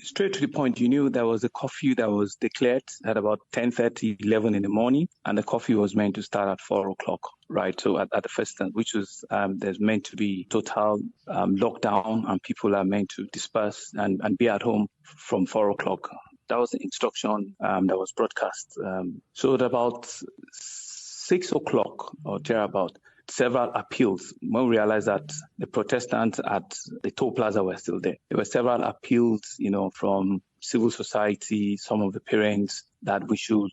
Straight to the point, you knew there was a curfew that was declared at about 10:30, 11 in the morning, and the curfew was meant to start at 4 o'clock, right? So at the first time, which was, there's meant to be total lockdown, and people are meant to disperse and be at home from 4 o'clock. That was the instruction that was broadcast. So at about 6 o'clock or thereabout, several appeals. When we realized that the Protestants at the toll plaza were still there, there were several appeals, from civil society, some of the parents, that we should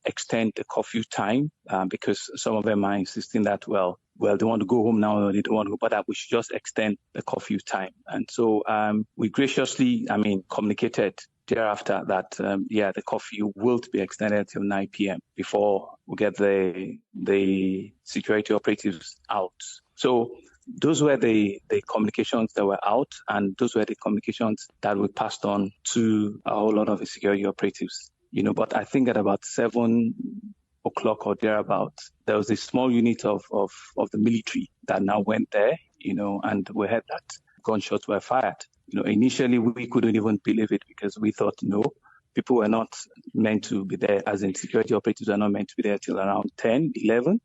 extend the curfew time because some of them are insisting that, well, they want to go home now, or they don't want to go, but that we should just extend the curfew time. And so we graciously, communicated thereafter that, the curfew will be extended till 9 p.m. before we get the security operatives out. So those were the communications that were out, and those were the communications that we passed on to a whole lot of the security operatives. But I think at about 7 o'clock or thereabout, there was a small unit of the military that now went there, and we heard that gunshots were fired. Initially we couldn't even believe it because we thought, no, people were not meant to be there, as in security operatives are not meant to be there till around 10, 11,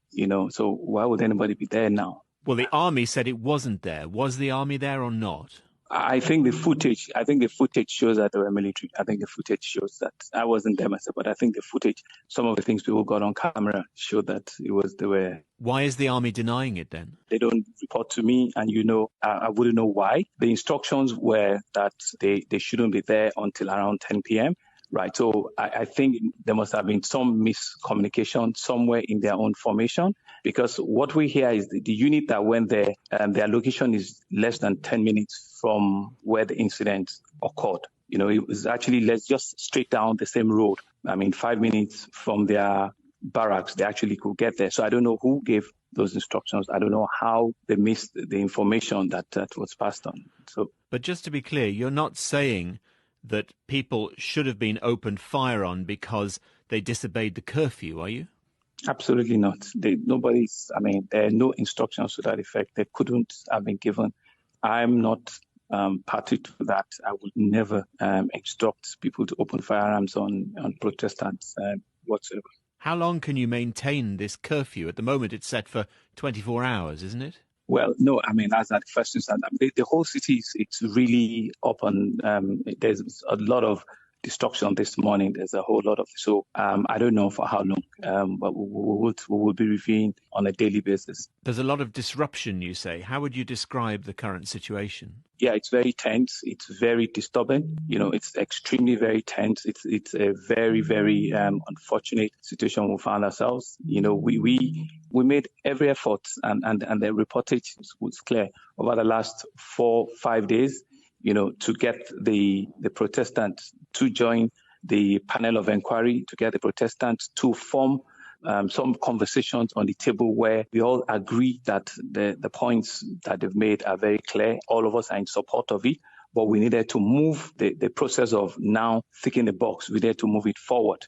so why would anybody be there now? Well, the army said it wasn't there. Was the army there or not? I think the footage shows that they were military. I think the footage shows that. I wasn't there myself, but I think the footage, some of the things people got on camera showed that they were. Why is the army denying it then? They don't report to me, and I wouldn't know why. The instructions were that they shouldn't be there until around 10 p.m. Right. So I think there must have been some miscommunication somewhere in their own formation, because what we hear is the unit that went there, their location is less than 10 minutes from where the incident occurred. It was actually just straight down the same road. 5 minutes from their barracks, they actually could get there. So I don't know who gave those instructions. I don't know how they missed the information that was passed on. So, but just to be clear, you're not saying that people should have been opened fire on because they disobeyed the curfew, are you? Absolutely not. There are no instructions to that effect. They couldn't have been given. I'm not party to that. I would never instruct people to open firearms on Protestants whatsoever. How long can you maintain this curfew? At the moment it's set for 24 hours, isn't it? Well, no, that's not the first instance. The whole city it's really up on. There's a lot of destruction this morning. There's a whole lot of. So I don't know for how long, but we will be reviewing on a daily basis. There's a lot of disruption, you say. How would you describe the current situation? Yeah, it's very tense. It's very disturbing. It's extremely very tense. It's a very, very unfortunate situation we found ourselves. We made every effort, and the reportage was clear over the last 4-5 days, to get the Protestants to join the panel of inquiry, to get the Protestants to form some conversations on the table where we all agree that the points that they've made are very clear. All of us are in support of it, but we needed to move the process of now ticking the box. We needed to move it forward.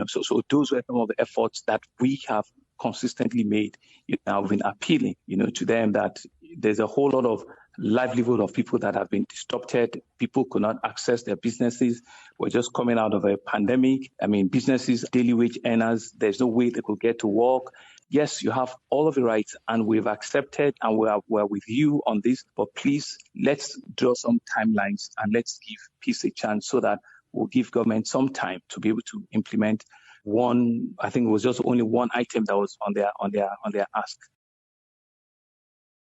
So those were some of the efforts that we have consistently made. I've been appealing, to them that there's a whole lot of livelihood of people that have been disrupted. People could not access their businesses. We're just coming out of a pandemic. Businesses, daily wage earners, there's no way they could get to work. Yes, you have all of the rights, and we've accepted, and we're with you on this. But please, let's draw some timelines, and let's give peace a chance so that we'll give government some time to be able to implement one. I think it was just only one item that was on their ask.